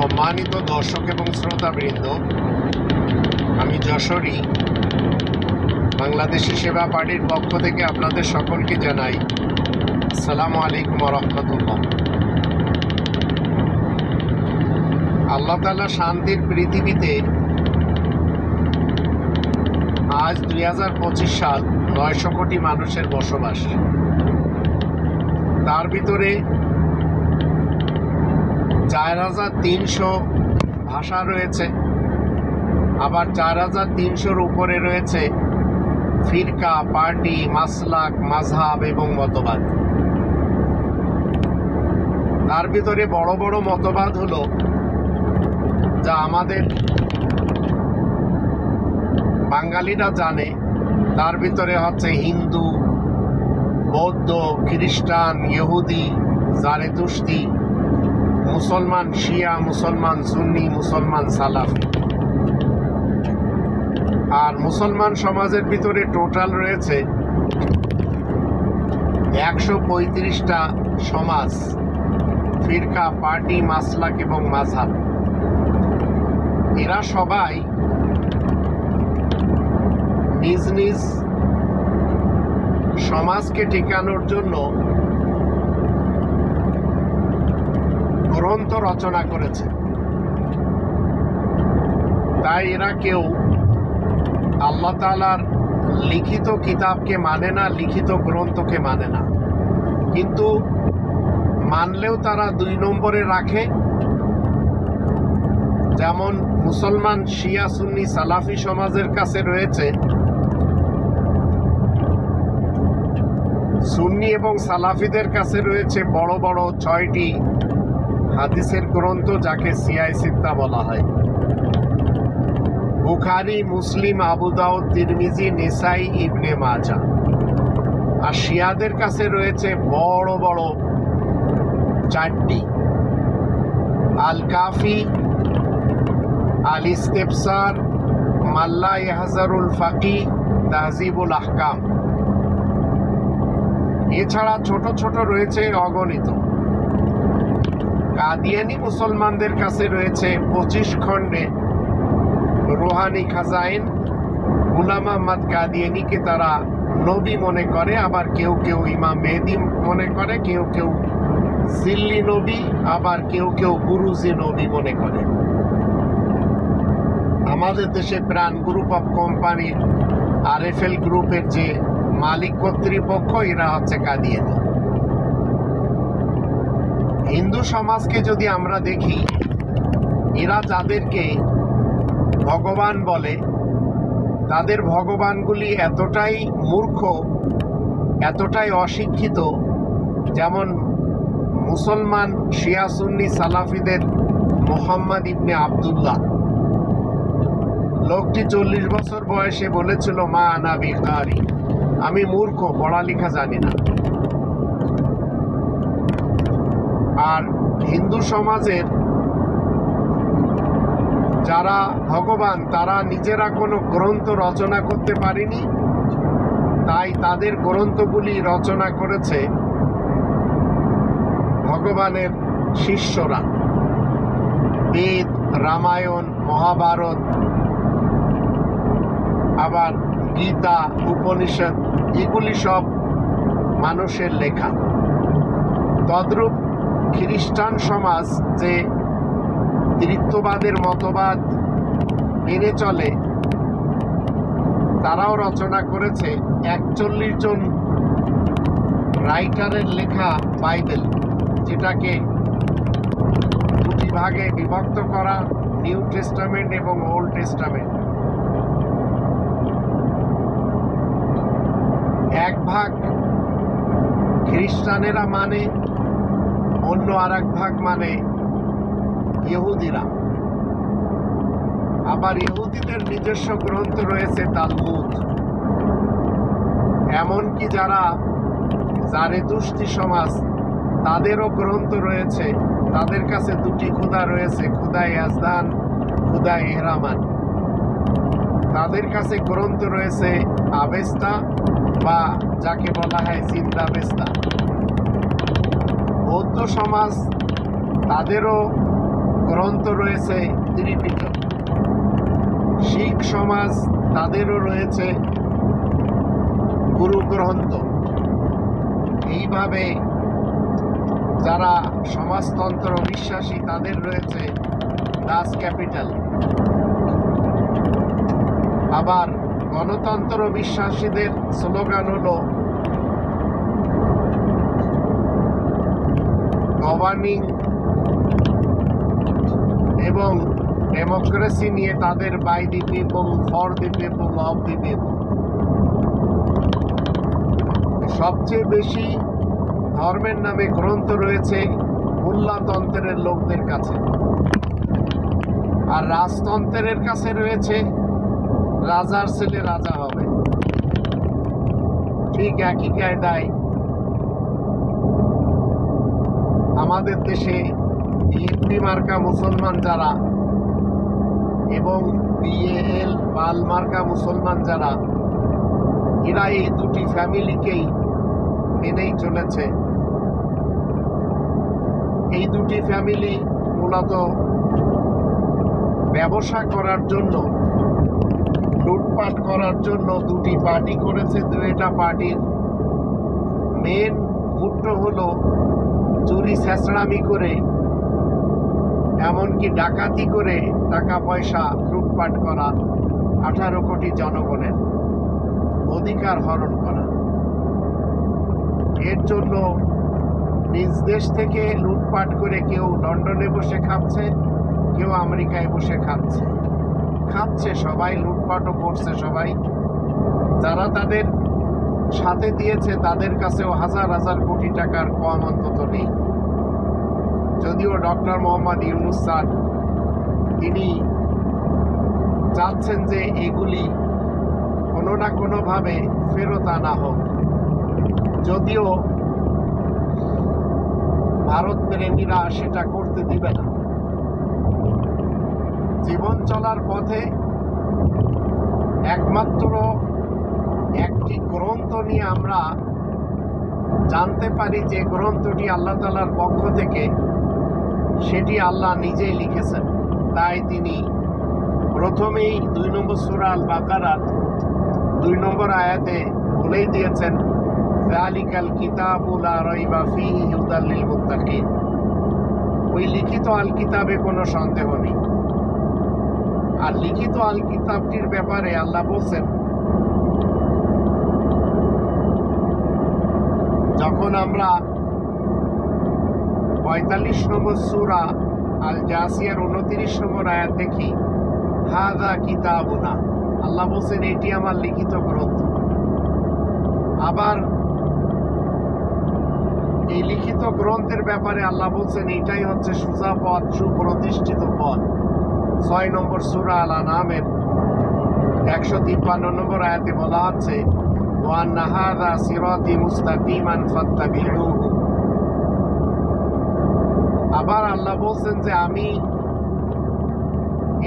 সম্মানিত দর্শক এবং শ্রোতাবৃন্দ, আমি যশোরী বাংলাদেশি সেবা পার্টির পক্ষ থেকে আপনাদের সকলকে জানাই আসসালামু আলাইকুম ওয়া রাহমাতুল্লাহ। আল্লাহ তাআলা শান্তির পৃথিবীতে আজ 2025 সাল 900 কোটি মানুষের বসবাস। তার ভিতরে 4300 ভাষা রয়েছে, আবার 4300-র উপরে রয়েছে ফিরকা, পার্টি, মাসলাক, মাযহাব এবং মতবাদ। তার ভিতরে বড় বড় মতবাদ হলো যা আমাদের বাঙালিরা জানে। তার ভিতরে হচ্ছে হিন্দু, বৌদ্ধ, খ্রিস্টান, ইহুদি, জারেতুস্তি, মুসলমান শিয়া, মুসলমান সুন্নি, মুসলমান সালাফি। আর মুসলমান সমাজের ভিতরে টোটাল রয়েছে 135টা সমাজ, ফিরকা, পার্টি, মাসলাক এবং মাযহাব। এরা সবাই নিজ নিজ সমাজকে টিকানোর জন্য গ্রন্থ রচনা করেছে। তাই এরা কেউ আল্লাহ তাআলার লিখিত কিতাবকে মানে না, লিখিত গ্রন্থকে মানে না। কিন্তু মানলেও তারা 2 নম্বরে রাখে। যেমন মুসলমান শিয়া, সুন্নি, সালাফি সমাজের কাছে রয়েছে সুন্নি এবং সালাফিদের কাছে রয়েছে বড় বড় 6টি হাদিসের গ্রন্থ, যাকে সিয়াই সিত্তা বলা হয়। বুখারী, মুসলিম, আবু দাউদ, তিরমিজি, নিসাই, ইবনে মাজাহ। আর শিয়াদের কাছে রয়েছে বড় বড় 4টি: আল কাফি, আল ইস্তেফসার, মাল্লা ইয়াহজারুল ফাকি, তাহজিবুল আহকাম। এছাড়া ছোট ছোট রয়েছে অগণিত। কাদিয়ানি মুসলমানদের কাছে রয়েছে 25 খণ্ডে রুহানি খাজাইন। গুলাম আহমদ কাদিয়ানিকে তারা নবী মনে করে, আবার কেউ কেউ ইমাম মেহেদী মনে করে, কেউ কেউ জিল্লি নবী, আবার কেউ কেউ বুরুজি নবী মনে করে। আমাদের দেশে প্রাণ গ্রুপ অফ কোম্পানির RFL গ্রুপের যে মালিক কর্তৃপক্ষ, এরা হচ্ছে কাদিয়ানি। হিন্দু সমাজকে যদি আমরা দেখি, এরা যাদেরকে ভগবান বলে, তাদের ভগবানগুলি এতটাই মূর্খ, এতটাই অশিক্ষিত। যেমন মুসলমান শিয়া, সুন্নি, সালাফিদের মুহাম্মদ ইবনে আবদুল্লাহ, লোকটি 40 বছর বয়সে বলেছিল, মা আনা বিকারি, আমি মূর্খ, পড়ালেখা জানি না। আর হিন্দু সমাজের যারা ভগবান, তারা নিজেরা কোনো গ্রন্থ রচনা করতে পারেনি, তাই তাদের গ্রন্থগুলি রচনা করেছে ভগবানের শিষ্যরা। বেদ, রামায়ণ, মহাভারত, আবার গীতা, উপনিষদ, এগুলি সব মানুষের লেখা। তদ্রূপ খ্রিস্টান সমাজ যে ত্রিত্ববাদের মতবাদ মেনে চলে, তারাও রচনা করেছে 41 জন রাইটারের লেখা বাইবেল, যেটাকে 2টি ভাগে বিভক্ত করা, নিউ টেস্টামেন্ট এবং ওল্ড টেস্টামেন্ট। এক ভাগ খ্রিস্টানেরা মানে, অন্য আর এক ভাগ মানে ইহুদিরা। আবার ইহুদিদের নিজস্ব গ্রন্থ রয়েছে তালমুদ। এমনকি যারা জারেতুস্তি সমাজ, তাদেরও গ্রন্থ রয়েছে। তাদের কাছে 2টি খোদা রয়েছে, খোদা ইয়াজদান, খোদা এহরামান। তাদের কাছে গ্রন্থ রয়েছে আবেস্তা, বা যাকে বলা হয় জিন্দাবেস্তা। বৌদ্ধ সমাজ, তাদেরও গ্রন্থ রয়েছে ত্রিপিটক। শিখ সমাজ তাদেরও রয়েছে গুরু গ্রন্থ। এইভাবে যারা সমাজতন্ত্র বিশ্বাসী তাদের রয়েছে দাস ক্যাপিটাল। আবার গণতন্ত্র বিশ্বাসীদের স্লোগান হলো গভর্নিং এবং ডেমোক্রেসি নিয়ে তাদের by the people, for the people, of the people. সবচেয়ে বেশি ধর্মের নামে গ্রন্থ রয়েছে মোল্লাতন্ত্রের লোকদের কাছে, আর রাজতন্ত্রের কাছে রয়েছে রাজার ছেলে রাজা হবে। ঠিক একই কায়দায় আমাদের দেশে বিএনপি মার্কা মুসলমান যারা এবং বিএল বাল মার্কা মুসলমান যারা, এরা এই দুটি ফ্যামিলিকেই মেনেই চলেছে। এই দুটি ফ্যামিলি মূলত ব্যবসা করার জন্য, লুটপাট করার জন্য দুটি পার্টি করেছে। দুইটা পার্টির মেন মুদ্রা হলো চুরি ছেঁচড়ামি করে, এমনকি ডাকাতি করে টাকা পয়সা লুটপাট করা, 18 কোটি জনগণের অধিকার হরণ করা। এর জন্য নিজ দেশ থেকে লুটপাট করে কেউ লন্ডনে বসে খাচ্ছে, কেউ আমেরিকায় বসে খাচ্ছে, সবাই লুটপাটও করছে। সবাই যারা তাদের সাথে দিয়েছে তাদের কাছেও হাজার হাজার কোটি টাকার কম অন্তত নেই। যদিও ডক্টর মোহাম্মদ ইউনূস স্যার তিনি চাচ্ছেন যে এগুলি কোনো না কোনোভাবে ফেরত আনা হোক, যদিও ভারত প্রেমীরা সেটা করতে দিবে না। জীবন চলার পথে একমাত্র একটি গ্রন্থ নিয়ে আমরা জানতে পারি যে গ্রন্থটি আল্লাহ তাআলার পক্ষ থেকে, সেটি আল্লাহ নিজেই লিখেছেন। তাই তিনি প্রথমেই 2 নম্বর সূরা আল বাকারার 2 নম্বর আয়াতে বলেই দিয়েছেন, যালিকাল কিতাবু লা রাইবা ফীহি হুদাল লিল মুত্তাকিন। ওই লিখিত আল কিতাবে কোনো সন্দেহ নেই। আর লিখিত আল কিতাবটির ব্যাপারে আল্লাহ বলছেন, যখন আমরা 45 নম্বর সূরা আল জাসিয়ার 29 নম্বর আয়াত দেখি, হাযা কিতাবুনা, আল্লাহ বলছেন এটি আমার লিখিত গ্রন্থ। আবার এই লিখিত গ্রন্থের ব্যাপারে আল্লাহ বলছেন এটাই হচ্ছে সোজা পথ, সুপ্রতিষ্ঠিত পথ। 6 নম্বর সূরা আল আনআমের 153 নম্বর আয়াতে বলা হচ্ছে, ওয়া আন্না হাযা সিরাতি মুস্তাকিমান ফাত্তাবিউহু। আবার আল্লাহ বলছেন যে আমি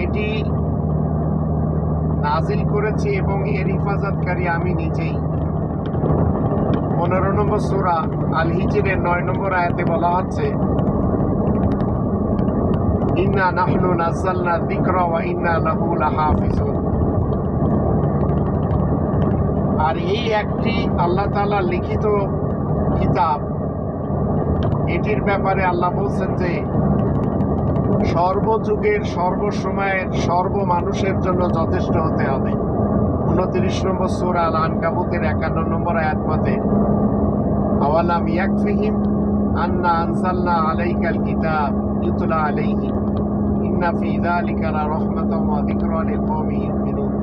এটি নাজিল করেছি এবং এর হিফাজতকারী আমি নিজেই। 15 নম্বর সূরা আল হিজরের 9 নম্বর আয়াতে বলা হচ্ছে, ইন্না নাহনু নাযালনা যিকরা ওয়া ইন্না লাহু লাহাফিজুন। আর এই একটি আল্লাহ তাআলার লিখিত কিতাব, এটির ব্যাপারে আল্লাহ বলছেন যে সর্বযুগের, সর্বসময়ের, সর্বমানুষের জন্য যথেষ্ট হতে হবে। 29 নম্বর সূরা আল আনকাবুতের 51 নম্বর আয়াত মতে, আওয়ালাম ইয়াকফিহিম আন্না আনজালনা আলাইকাল কিতাব ইউতলা আলাইহিম ইন্না ফী যালিকা লারাহমাতাও ওয়া যিকরা লিকওমিন ইউমিনুন।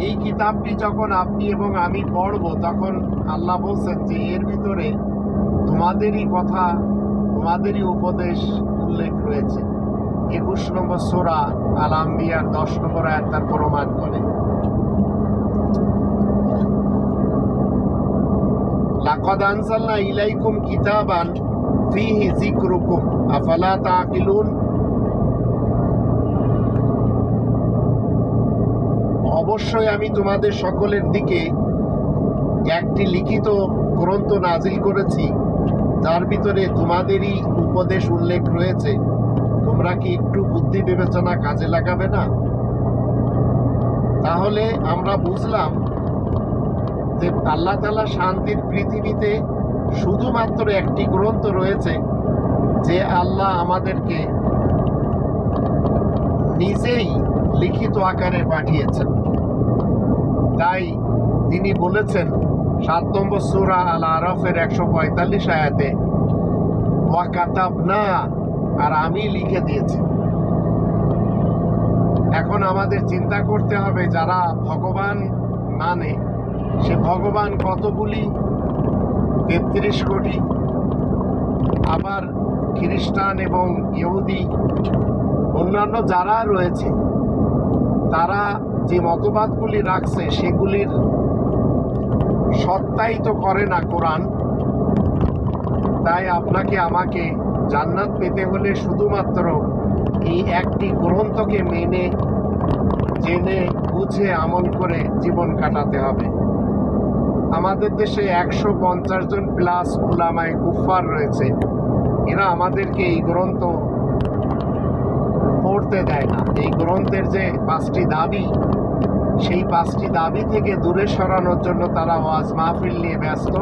এই কিতাবটি যখন আপনি এবং আমি পড়ব, তখন আল্লাহ বলছেন যে এর ভিতরে তোমাদেরই কথা, তোমাদেরই উপদেশ উল্লেখ রয়েছে। 21 নম্বর সূরা আল আম্বিয়ার 10 নম্বর আয়াত তার প্রমাণ করে। লাকাদ আনজালনা ইলাইকুম কিতাবান ফীহি যিকরুকুম আফালা তাআকিলুন। অবশ্যই আমি তোমাদের সকলের দিকে একটি লিখিত গ্রন্থ নাজিল করেছি, যার ভিতরে তোমাদেরই উপদেশ উল্লেখ রয়েছে, তোমরা কি একটু বুদ্ধি বিবেচনা কাজে লাগাবে না? তাহলে আমরা বুঝলাম যে আল্লাহ তাআলা শান্তির পৃথিবীতে শুধুমাত্র একটি গ্রন্থ রয়েছে, যে আল্লাহ আমাদেরকে নিজেই লিখিত আকারে পাঠিয়েছেন। তাই তিনি বলেছেন 7 নম্বর সূরা আল আরাফের 145 আয়াতে, ওয়া কাতাবনা, আর আমি লিখে দিয়েছি। এখন আমাদের চিন্তা করতে হবে, যারা ভগবান মানে, সে ভগবান কতগুলি? 33 কোটি। আবার খ্রিস্টান এবং ইহুদি অন্যান্য যারা রয়েছে, তারা যে মতবাদগুলি রাখছে সেগুলির সত্যায়িত করে না কোরআন। তাই আপনাকে আমাকে জান্নাত পেতে হলে শুধুমাত্র এই একটি গ্রন্থকে মেনে জেনে বুঝে আমল করে জীবন কাটাতে হবে। আমাদের দেশে 150 জন প্লাস উলামায়ে কুফফার রয়েছে। এরা আমাদেরকে এই গ্রন্থ পড়তে দেয় না। এই গ্রন্থের যে 5টি দাবি, সেই 5টি দাবি থেকে দূরে সরানোর জন্য তারা ওয়াজ মাহফিল নিয়ে ব্যস্ত,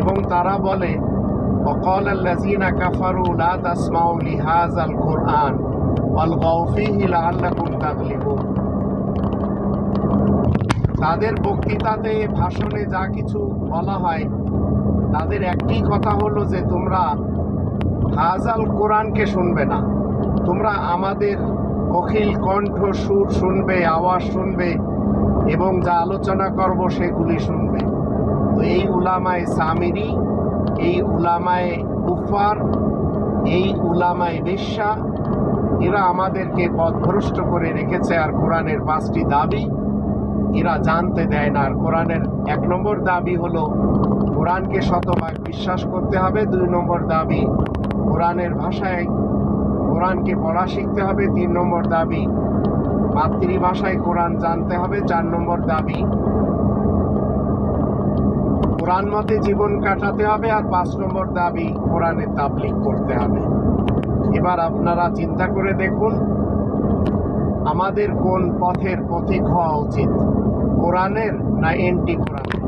এবং তারা বলে, وقال الذين كفروا لا تسمعوا لهذا القرآن والغوا فيه لعلكم تغلبون। তাদের বক্তৃতাতে, ভাষণে যা কিছু বলা হয়, তাদের একটি কথা হলো যে তোমরা হাজাল কোরআনকে শুনবে না, তোমরা আমাদের কোকিল কণ্ঠ সুর শুনবে, আওয়াজ শুনবে, এবং যা আলোচনা করব সেগুলি শুনবে। তো এই উলামায়ে সামিরি, এই উলামায়ে কুফার, এই উলামায়ে বেশ্যা, এরা আমাদেরকে পথভ্রষ্ট করে রেখেছে। আর কোরআনের 5টি দাবি এরা জানতে দেয় না। আর কোরআনের 1 নম্বর দাবি হলো কোরআনকে শতভাগ বিশ্বাস করতে হবে। 2 নম্বর দাবি কোরআনের ভাষায় কোরআনকে পড়া শিখতে হবে। 3 নম্বর দাবি মাতৃভাষায় কোরআন জানতে হবে। 4 নম্বর দাবি কোরআন মতে জীবন কাটাতে হবে। আর 5 নম্বর দাবি কোরআনের তাবলীগ করতে হবে। এবার আপনারা চিন্তা করে দেখুন, আমাদের কোন পথের পথিক হওয়া উচিত, কোরআনের না এন্টি কোরআনের?